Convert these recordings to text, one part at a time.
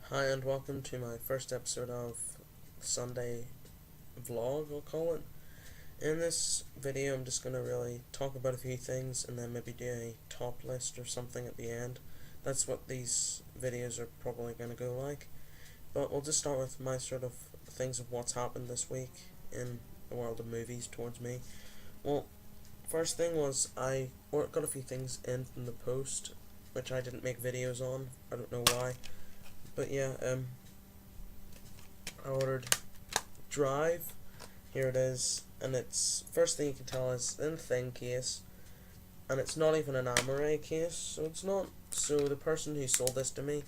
Hi and welcome to my first episode of Sunday vlog, I'll call it. In this video I'm just going to really talk about a few things and then maybe do a top list or something at the end. That's what these videos are probably going to go like. But we'll just start with my sort of things of what's happened this week in the world of movies towards me. Well, first thing was I got a few things in from the post which I didn't make videos on. I don't know why. But yeah, I ordered Drive. Here it is, and it's first thing you can tell is in a thin case, and it's not even an Amaray case, so it's not. So the person who sold this to me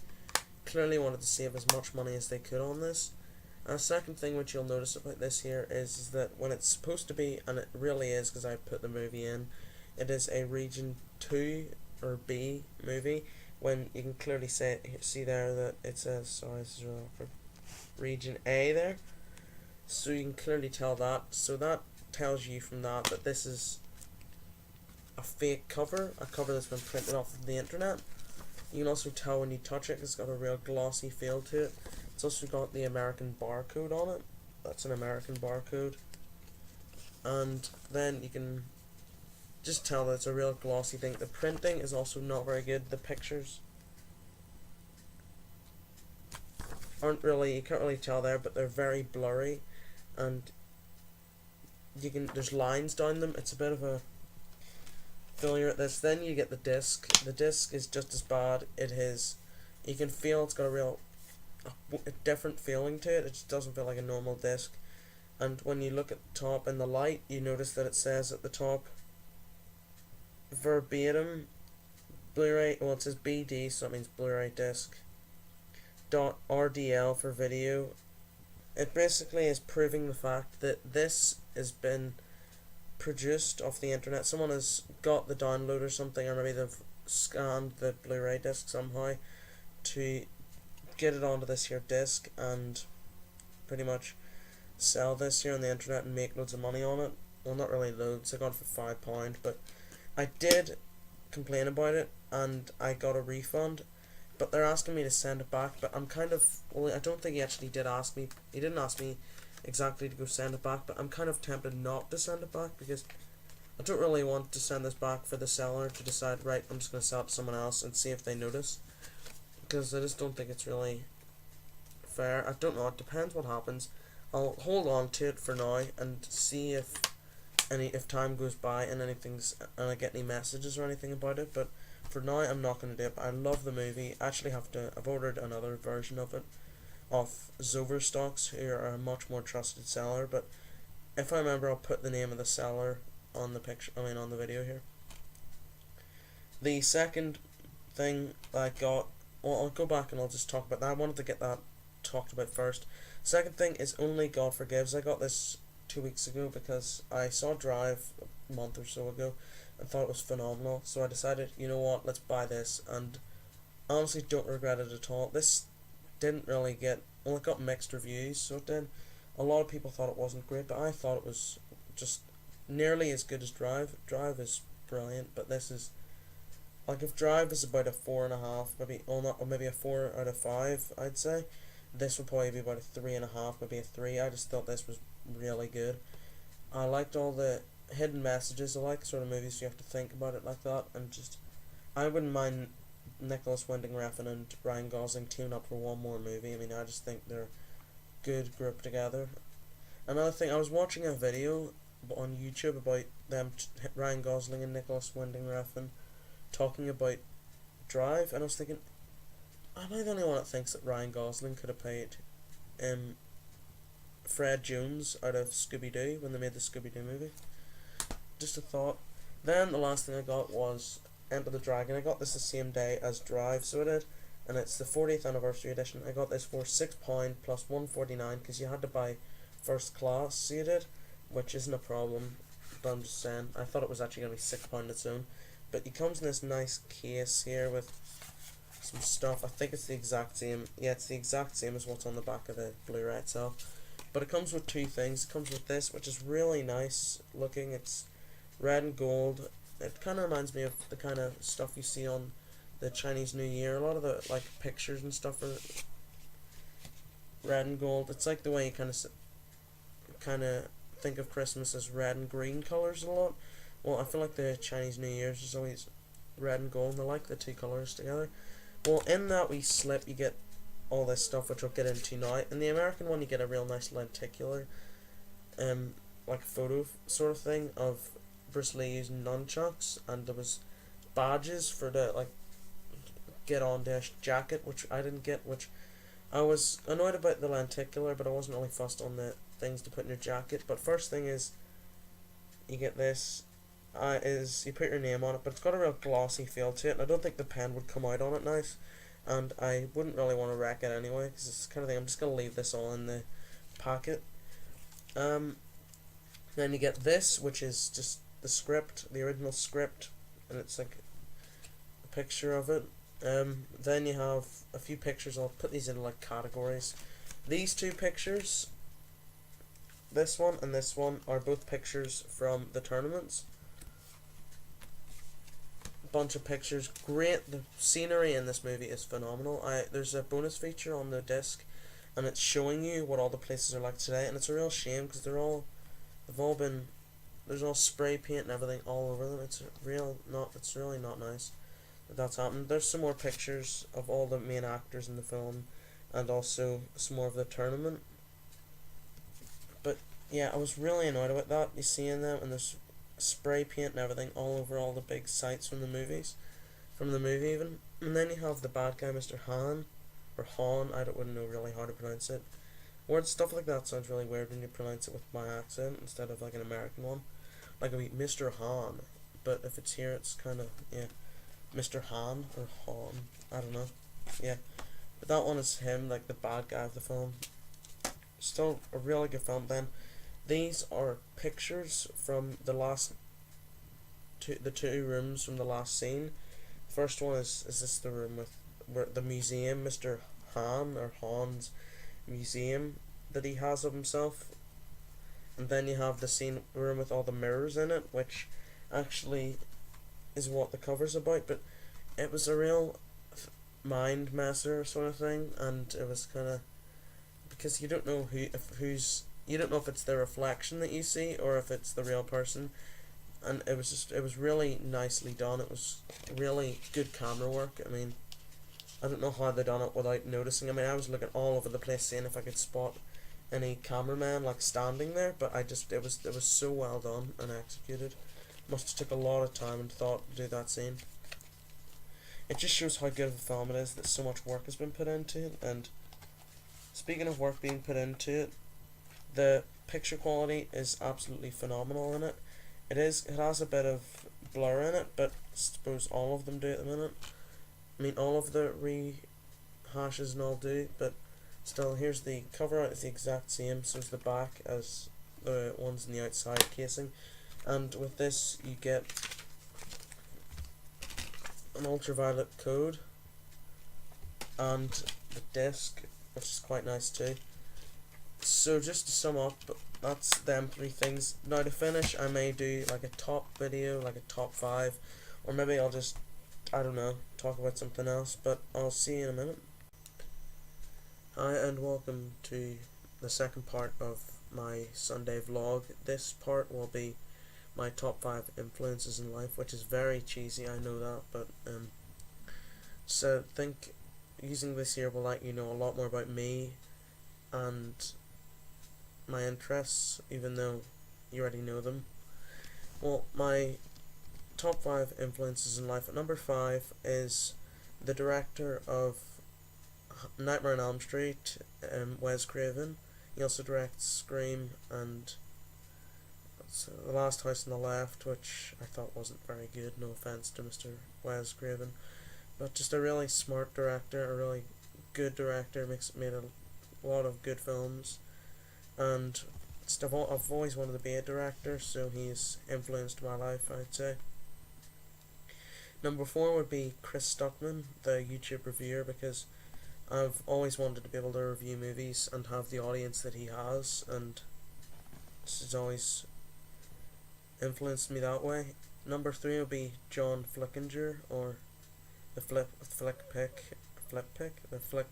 clearly wanted to save as much money as they could on this. And a second thing which you'll notice about this here is that when it's supposed to be, and it really is because I put the movie in, it is a Region 2 or B movie. When you can clearly see there that it says, sorry, this is really awkward, Region A there. So you can clearly tell that. So that tells you from that that this is a fake cover, a cover that's been printed off of the internet. You can also tell when you touch it, it's got a real glossy feel to it. It's also got the American barcode on it. That's an American barcode. And then you can just tell that it's a real glossy thing. The printing is also not very good. The pictures aren't really, you can't really tell there, but they're very blurry, and there's lines down them. It's a bit of a failure at this. Then you get the disc. The disc is just as bad. You can feel it's got a different feeling to it. It just doesn't feel like a normal disc. And when you look at the top in the light, you notice that it says at the top verbatim Blu-ray. Well, it says BD, so it means Blu-ray disc. .rdl for video. It basically is proving the fact that this has been produced off the internet. Someone has got the download or something, or maybe they've scanned the Blu-ray disc somehow to get it onto this here disc and pretty much sell this here on the internet and make loads of money on it. Well, not really loads. I got it for £5, but I did complain about it and I got a refund. But they're asking me to send it back, but I'm kind of, well, I don't think he actually did ask me. He didn't ask me exactly to go send it back, but I'm kind of tempted not to send it back because I don't really want to send this back for the seller to decide, right, I'm just going to sell it to someone else and see if they notice. Because I just don't think it's really fair. I don't know, it depends what happens. I'll hold on to it for now and see if time goes by and I get any messages or anything about it, but for now I'm not going to do it. But I love the movie. I've ordered another version of it off Zoverstocks, who are a much more trusted seller, but if I remember I'll put the name of the seller on the on the video here. The second thing that I got, well, I'll go back and I'll just talk about that. I wanted to get that talked about first. Second thing is Only God Forgives. I got this 2 weeks ago because I saw Drive a month or so ago and thought it was phenomenal, so I decided, you know what, let's buy this, and I honestly don't regret it at all. This didn't really it got mixed reviews, so it did. A lot of people thought it wasn't great, but I thought it was just nearly as good as Drive. Drive is brilliant, but this is, like, if Drive is about a 4.5, maybe a 4 out of 5, I'd say, this would probably be about a 3.5, maybe a 3. I just thought this was really good. I liked all the hidden messages. I like sort of movies you have to think about it like that, and just, I wouldn't mind Nicholas Winding Refn and Ryan Gosling teaming up for one more movie. I mean, I just think they're good group together. Another thing, I was watching a video on YouTube about them, Ryan Gosling and Nicholas Winding Refn, talking about Drive, and I was thinking, am I the only one that thinks that Ryan Gosling could have played Fred Jones out of Scooby-Doo when they made the Scooby-Doo movie? Just a thought. Then the last thing I got was Enter the Dragon. I got this the same day as Drive, so I did, and it's the 40th anniversary edition. I got this for £6 plus £1.49 because you had to buy first class, so you did, which isn't a problem, but I'm just saying, I thought it was actually going to be £6 its own. But it comes in this nice case here with some stuff. I think it's the exact same. Yeah, it's the exact same as what's on the back of the Blu-ray itself. But it comes with two things. It comes with this, which is really nice looking. It's red and gold. It kind of reminds me of the kind of stuff you see on the Chinese New Year. A lot of the pictures and stuff are red and gold. It's like the way you kind of think of Christmas as red and green colors a lot. Well, I feel like the Chinese New Year's is always red and gold, and I like the two colors together. Well, in that wee slip, you get all this stuff, which I'll get into now. In the American one, you get a real nice lenticular, like photo sort of thing of Bruce Lee using nunchucks, and there was badges for the like get on dash jacket, which I didn't get, which I was annoyed about the lenticular, but I wasn't really fussed on the things to put in your jacket. But first thing is, you get this, is you put your name on it, but it's got a real glossy feel to it, and I don't think the pen would come out on it nice, and I wouldn't really want to wreck it anyway, because it's the kind of thing, I'm just going to leave this all in the packet. Then you get this, which is just the script, the original script, and it's like a picture of it. Then you have a few pictures. I'll put these in like categories. These two pictures, this one and this one, are both pictures from the tournaments. Bunch of pictures, great. The scenery in this movie is phenomenal. There's a bonus feature on the disc, and it's showing you what all the places are like today, and it's a real shame because they've all been, there's all spray paint and everything all over them. It's really not nice that that's happened. There's some more pictures of all the main actors in the film, and also some more of the tournament. But yeah, I was really annoyed about that. You seeing them, and there's spray paint and everything all over all the big sites from the movie even. And then you have the bad guy, Mr. Han, or Han, wouldn't know really how to pronounce it. Words, stuff like that sounds really weird when you pronounce it with my accent instead of like an American one. Like I mean, Mr. Han, but if it's here it's kinda, yeah, Mr. Han or Han, I don't know. Yeah. But that one is him, like the bad guy of the film. Still a really good film then. These are pictures from the two rooms from the last scene. First one is this the room with where the museum, Mr. Han or Han's museum that he has of himself. And then you have the scene room with all the mirrors in it, which actually is what the cover's about, but it was a real mind messer sort of thing, and it was kind of, because you don't know you don't know if it's the reflection that you see or if it's the real person, and it was really nicely done. It was really good camera work. I mean, I don't know how they done it without noticing. I mean, I was looking all over the place seeing if I could spot any cameraman like standing there, but it was so well done and executed. Must have took a lot of time and thought to do that scene. It just shows how good of a film it is that so much work has been put into it. And speaking of work being put into it, the picture quality is absolutely phenomenal in it. It has a bit of blur in it, but I suppose all of them do at the minute. I mean, all of the rehashes and all do, but still, here's the cover art is the exact same, so is the back as the ones in the outside casing. And with this, you get an ultraviolet code and the disc, which is quite nice too. So just to sum up, that's them three things. Now to finish, I may do like a top video, like a top 5, or maybe I'll just, I don't know, talk about something else, but I'll see you in a minute. Hi and welcome to the second part of my Sunday vlog. This part will be my top 5 influences in life, which is very cheesy, I know that, but so I think using this here will let you know a lot more about me and my interests, even though you already know them. Well, my top 5 influences in life, at number 5 is the director of Nightmare on Elm Street, Wes Craven. He also directs Scream and The Last House on the Left, which I thought wasn't very good, no offense to Mr. Wes Craven, but just a really smart director, a really good director, made a lot of good films, and I've always wanted to be a director, so he's influenced my life, I'd say. Number 4 would be Chris Stuckman, the YouTube reviewer, because I've always wanted to be able to review movies and have the audience that he has, and this has always influenced me that way. Number 3 would be John Flickinger, or the Flick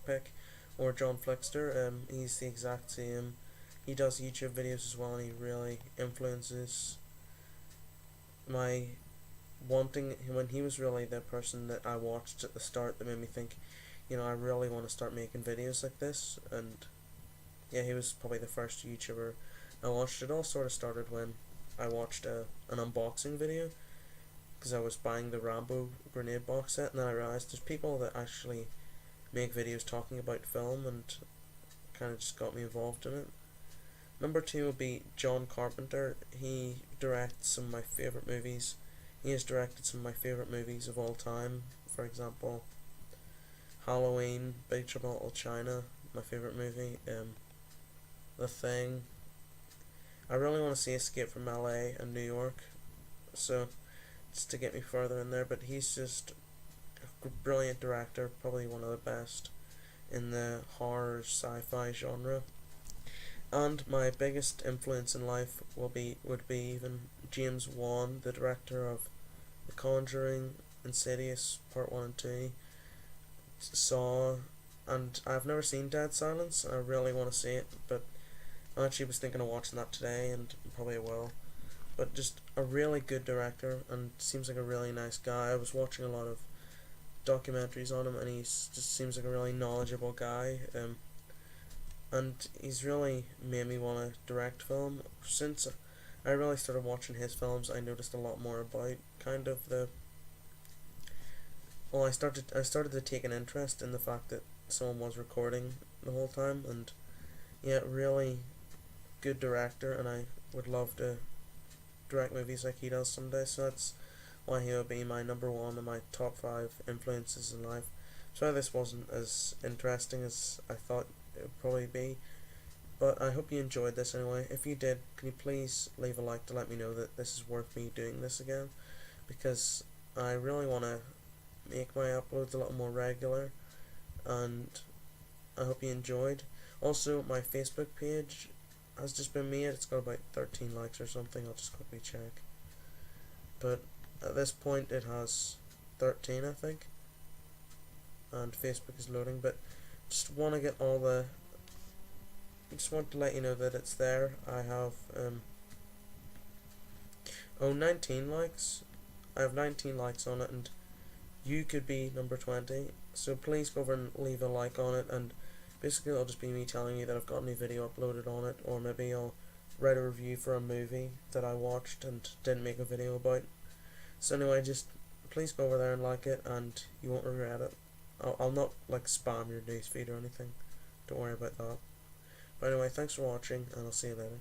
Pick, or John Flickster. He's the exact same. He does YouTube videos as well, and he really influences my wanting. When he was really the person that I watched at the start that made me think, I really want to start making videos like this. And yeah, he was probably the first YouTuber I watched. It all sort of started when I watched an unboxing video, because I was buying the Rambo grenade box set, and then I realized there's people that actually make videos talking about film, and kind of just got me involved in it. Number 2 would be John Carpenter. He directs some of my favourite movies. He has directed some of my favourite movies of all time. For example, Halloween, Big Trouble in Little China, my favourite movie. The Thing. I really want to see Escape from LA and New York, so just to get me further in there. But he's just a brilliant director, probably one of the best in the horror sci-fi genre. And my biggest influence in life would be even James Wan, the director of The Conjuring, Insidious Part 1 and 2, Saw, and I've never seen Dead Silence. I really want to see it, but I actually was thinking of watching that today, and probably will. But just a really good director, and seems like a really nice guy. I was watching a lot of documentaries on him, and he just seems like a really knowledgeable guy. And he's really made me want to direct film. Since I really started watching his films, I noticed a lot more about kind of the. Well, I started to take an interest in the fact that someone was recording the whole time, and yeah, really good director, and I would love to direct movies like he does someday. So that's why he would be my number 1 and my top 5 influences in life. Sorry this wasn't as interesting as I thought it would probably be, but I hope you enjoyed this anyway. If you did, can you please leave a like to let me know that this is worth me doing this again, because I really want to make my uploads a little more regular, and I hope you enjoyed. Also, my Facebook page has just been made. It's got about 13 likes or something. I'll just quickly check, but at this point it has 13, I think, and Facebook is loading. But just want to get all the just want to let you know that it's there. I have 19 likes. I have 19 likes on it, and you could be number 20, so please go over and leave a like on it. And basically it'll just be me telling you that I've got a new video uploaded on it, or maybe I'll write a review for a movie that I watched and didn't make a video about. So anyway, just please go over there and like it, and you won't regret it. I'll not like spam your newsfeed or anything, don't worry about that. But anyway, thanks for watching, and I'll see you later.